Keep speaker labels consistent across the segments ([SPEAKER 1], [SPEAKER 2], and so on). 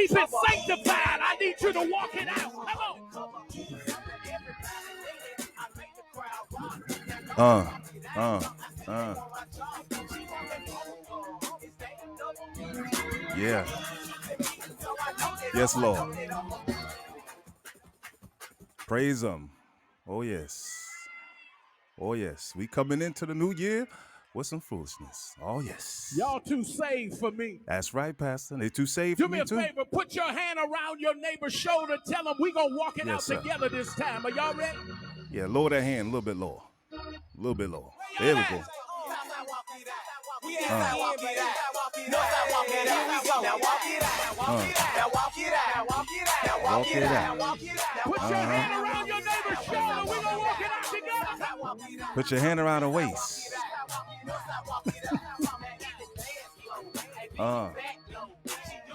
[SPEAKER 1] keep it sanctified. I need you to walk it out. Come on.
[SPEAKER 2] Yeah. Yes, Lord. Praise Him. Oh, yes. Oh, yes. We coming into the new year with some foolishness. Oh, yes.
[SPEAKER 1] Y'all too saved for me.
[SPEAKER 2] That's right, Pastor. They too saved
[SPEAKER 1] Do
[SPEAKER 2] for
[SPEAKER 1] me
[SPEAKER 2] me,
[SPEAKER 1] a
[SPEAKER 2] too.
[SPEAKER 1] favor. Put your hand around your neighbor's shoulder. Tell them we going to walk it out
[SPEAKER 2] sir.
[SPEAKER 1] together this time. Are y'all ready?
[SPEAKER 2] Yeah, lower that hand a little bit lower. A little bit lower. There we go. Walk it out.
[SPEAKER 1] Put your hand around your neighbor's shoulder. We're going to walk it out together.
[SPEAKER 2] Put your hand around the waist.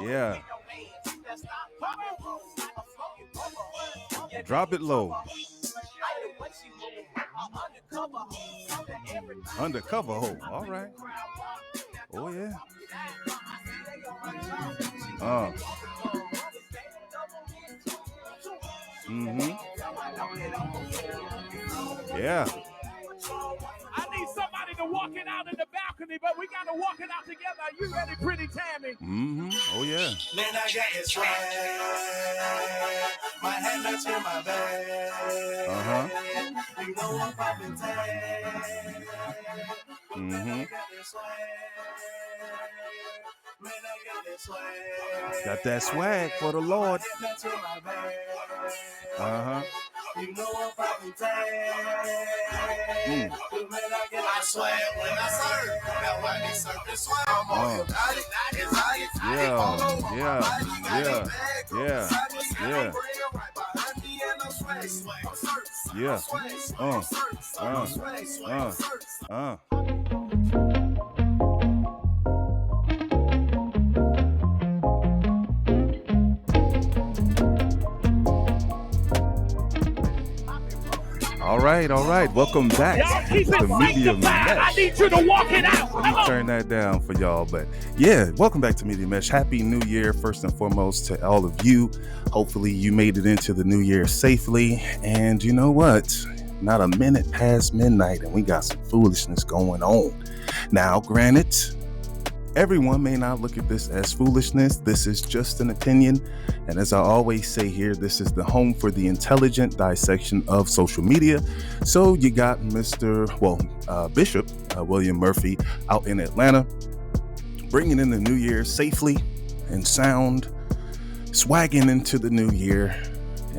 [SPEAKER 2] Yeah. Drop it low. Undercover hole. All right. Oh, yeah. Yeah.
[SPEAKER 1] I need somebody to walk it out in the balcony, but we got to walk it out together. Are you ready, pretty Tammy?
[SPEAKER 2] Oh, yeah.
[SPEAKER 3] Man, I got it swag. My hand up to my bag. You know I'm popping tag. Man, I got it swag. Man, I got it swag.
[SPEAKER 2] Got that swag for the Lord.
[SPEAKER 3] You know I'm popping tag. Man, I get my swag when I serve. Now I need something swag. I'm on your body.
[SPEAKER 2] All right. Welcome back
[SPEAKER 1] to the Media Mesh. I need you to walk it out.
[SPEAKER 2] Let me turn that down for y'all. But yeah, welcome back to Media Mesh. Happy New Year, first and foremost, to all of you. Hopefully you made it into the new year safely. And you know what? Not a minute past midnight, and we got some foolishness going on. Now, granted, everyone may not look at this as foolishness. This is just an opinion. And as I always say here, this is the home for the intelligent dissection of social media. So you got Bishop William Murphy out in Atlanta, bringing in the new year safely and sound, swagging into the new year.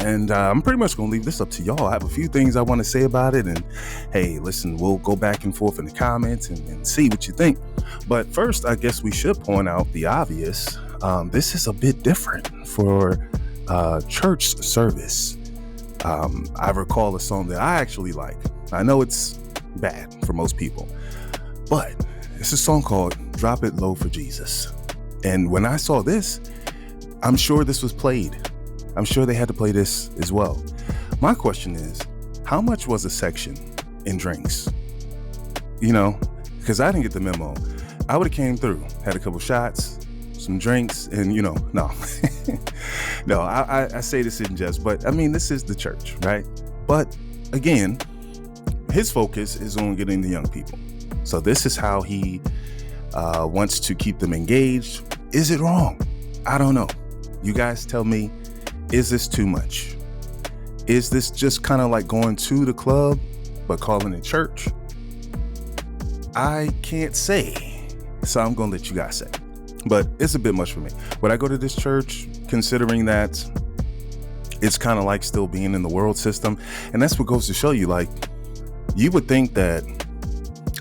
[SPEAKER 2] And I'm pretty much going to leave this up to y'all. I have a few things I want to say about it. And hey, listen, we'll go back and forth in the comments and see what you think. But first, I guess we should point out the obvious. This is a bit different for church service. I recall a song that I actually like. I know it's bad for most people, but it's a song called Drop It Low for Jesus. And when I saw this, I'm sure this was played. I'm sure they had to play this as well. My question is, how much was a section in drinks? You know, because I didn't get the memo. I would have came through, had a couple shots, some drinks, and no. No, I say this in jest, but I mean, this is the church, right? But again, his focus is on getting the young people. So this is how he wants to keep them engaged. Is it wrong? I don't know. You guys tell me, is this too much? Is this just kind of like going to the club, but calling it church? I can't say, so I'm going to let you guys say. But it's a bit much for me. Would I go to this church, considering that it's kind of like still being in the world system? And that's what goes to show you, like, you would think that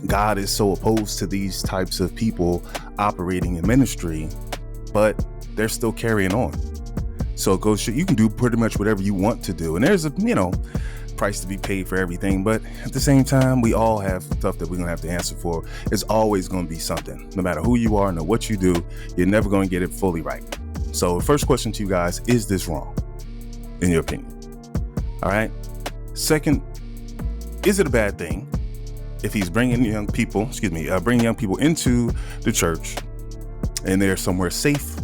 [SPEAKER 2] God is so opposed to these types of people operating in ministry, but they're still carrying on. So it goes, you can do pretty much whatever you want to do. And there's a, price to be paid for everything. But at the same time, we all have stuff that we're going to have to answer for. It's always going to be something. No matter who you are, no what you do, you're never going to get it fully right. So first question to you guys, is this wrong? In your opinion? All right. Second, is it a bad thing if he's bringing young people into the church and they're somewhere safe?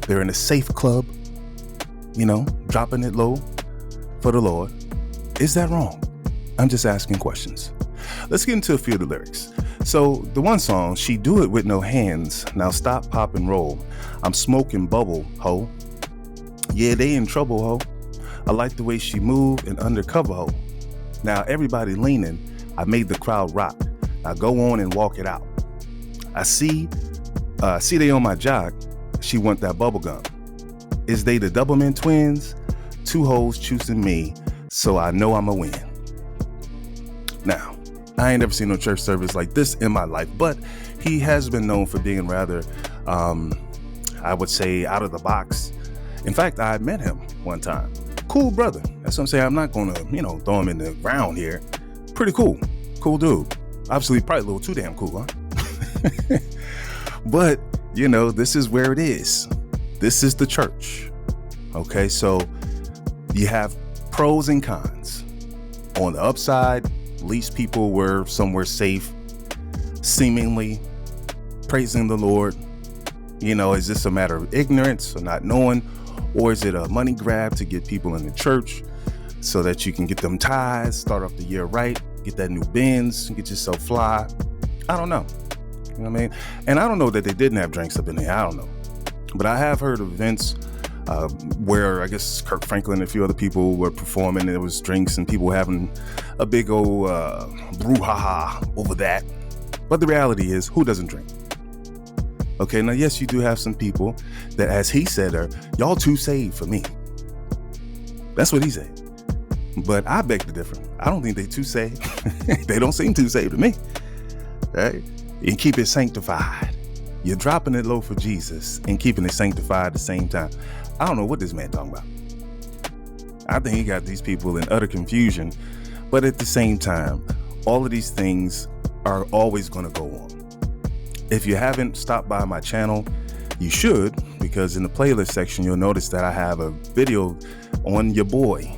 [SPEAKER 2] They're in a safe club, dropping it low for the Lord. Is that wrong? I'm just asking questions. Let's get into a few of the lyrics. So the one song, she do it with no hands. Now stop, pop, and roll. I'm smoking bubble, ho. Yeah, they in trouble, ho. I like the way she move and undercover, ho. Now everybody leaning. I made the crowd rock. Now go on and walk it out. I see they on my jock. She want that bubble gum. Is they the Doublemint twins? Two hoes choosing me, so I know I'ma win. Now, I ain't never seen no church service like this in my life, but he has been known for being rather, I would say, out of the box. In fact, I met him one time. Cool brother. That's what I'm saying. I'm not gonna, throw him in the ground here. Pretty cool. Cool dude. Obviously, probably a little too damn cool, huh? But, this is where it is. This is the church. Okay, so you have pros and cons. On the upside, at least people were somewhere safe, seemingly praising the Lord. Is this a matter of ignorance or not knowing? Or is it a money grab to get people in the church so that you can get them tithes, start off the year right, get that new Benz, get yourself fly? I don't know. You know what I mean? And I don't know that they didn't have drinks up in there. I don't know. But I have heard of events where I guess Kirk Franklin and a few other people were performing, and there was drinks and people having a big old brouhaha over that. But the reality is, who doesn't drink? Okay, now yes, you do have some people that, as he said, are y'all too saved for me. That's what he said. But I beg to differ. I don't think they too saved. They don't seem too saved to me. Right? And keep it sanctified. You're dropping it low for Jesus and keeping it sanctified at the same time. I don't know what this man talking about. I think he got these people in utter confusion. But at the same time, all of these things are always going to go on. If you haven't stopped by my channel, you should, because in the playlist section, you'll notice that I have a video on your boy,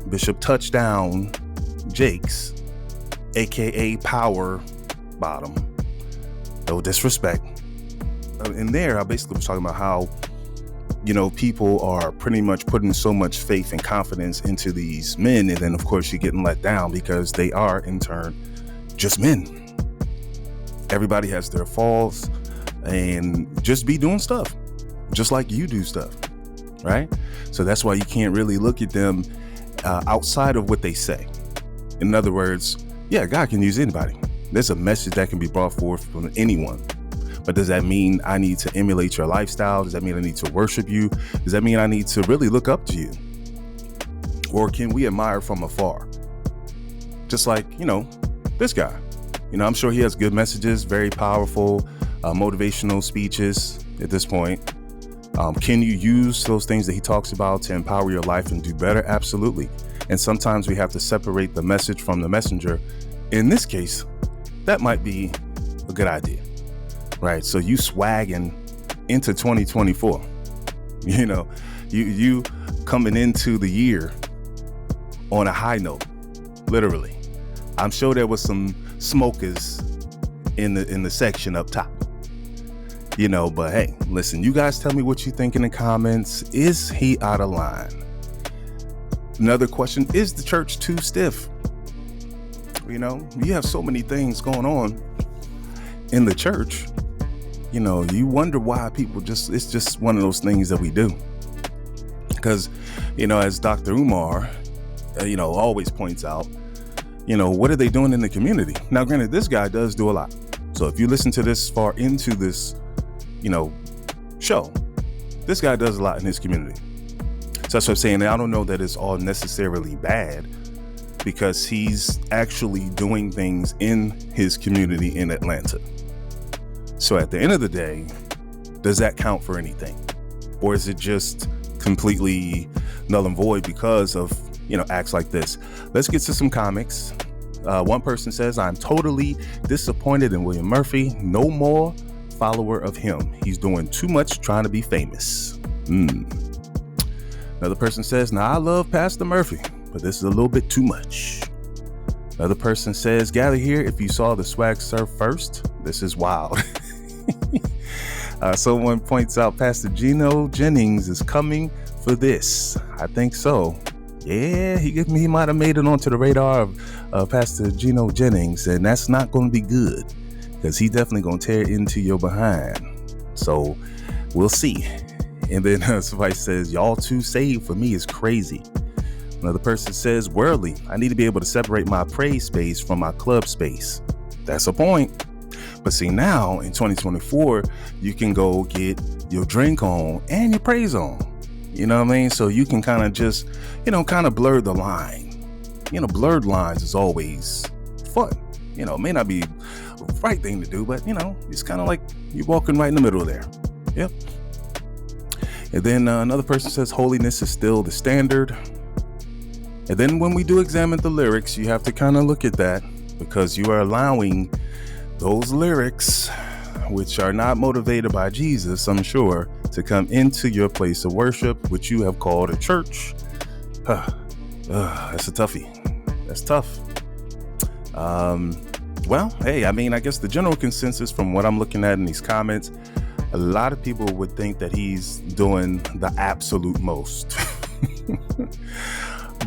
[SPEAKER 2] Bishop Touchdown Jakes, aka Power Bottom. No disrespect. In there, I basically was talking about how, people are pretty much putting so much faith and confidence into these men. And then, of course, you're getting let down because they are, in turn, just men. Everybody has their faults and just be doing stuff just like you do stuff, right? So that's why you can't really look at them outside of what they say. In other words, yeah, God can use anybody. There's a message that can be brought forth from anyone. But does that mean I need to emulate your lifestyle? Does that mean I need to worship you? Does that mean I need to really look up to you? Or can we admire from afar? Just like, this guy. I'm sure he has good messages, very powerful, motivational speeches at this point. Can you use those things that he talks about to empower your life and do better? Absolutely. And sometimes we have to separate the message from the messenger. In this case, that might be a good idea, right? So you swagging into 2024, you coming into the year on a high note, literally. I'm sure there was some smokers in the section up top, but hey, listen, you guys tell me what you think in the comments. Is he out of line? Another question, is the church too stiff? You have so many things going on in the church, you wonder why people it's just one of those things that we do. Because, as Dr. Umar, always points out, what are they doing in the community? Now, granted, this guy does do a lot. So if you listen to this far into this, show, this guy does a lot in his community. So that's what I'm saying. I don't know that it's all necessarily bad, because he's actually doing things in his community in Atlanta. So at the end of the day, does that count for anything? Or is it just completely null and void because of, acts like this? Let's get to some comics. One person says, I'm totally disappointed in William Murphy. No more follower of him. He's doing too much trying to be famous. Another person says, now I love Pastor Murphy, but this is a little bit too much. Another person says, gather here if you saw the swag surf first. This is wild. Someone points out Pastor Gino Jennings is coming for this. I think so. Yeah, he might have made it onto the radar of Pastor Gino Jennings, and that's not going to be good because he definitely going to tear into your behind. So we'll see. And then somebody says, y'all too saved for me is crazy. Another person says, worldly, I need to be able to separate my praise space from my club space. That's a point. But see, now in 2024, you can go get your drink on and your praise on. You know what I mean? So you can kind of just, kind of blur the line. Blurred lines is always fun. It may not be the right thing to do, but, it's kind of like you're walking right in the middle there. Yep. And then another person says holiness is still the standard. And then when we do examine the lyrics, you have to kind of look at that because you are allowing those lyrics, which are not motivated by Jesus, I'm sure, to come into your place of worship, which you have called a church. That's a toughie. That's tough. Well, hey, I guess the general consensus from what I'm looking at in these comments, a lot of people would think that he's doing the absolute most.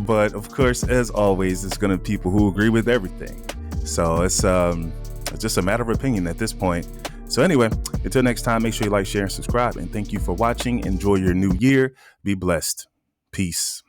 [SPEAKER 2] But of course, as always, it's going to be people who agree with everything. So it's just a matter of opinion at this point. So anyway, until next time, make sure you like, share, and subscribe. And thank you for watching. Enjoy your new year. Be blessed. Peace.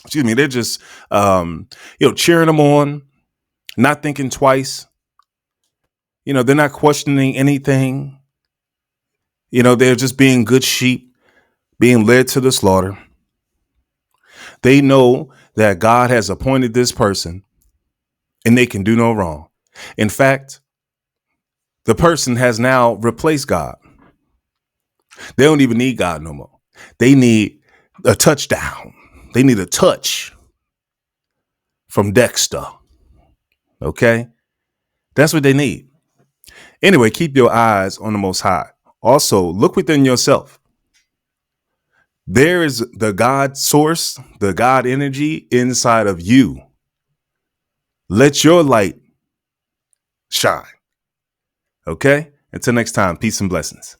[SPEAKER 2] excuse me, they're just, cheering them on, not thinking twice. They're not questioning anything. They're just being good sheep, being led to the slaughter. They know that God has appointed this person and they can do no wrong. In fact, the person has now replaced God. They don't even need God no more. They need a touchdown. They need a touch from Dexter. Okay? That's what they need. Anyway, keep your eyes on the Most High. Also, look within yourself. There is the God source, the God energy inside of you. Let your light shine. Okay? Until next time, peace and blessings.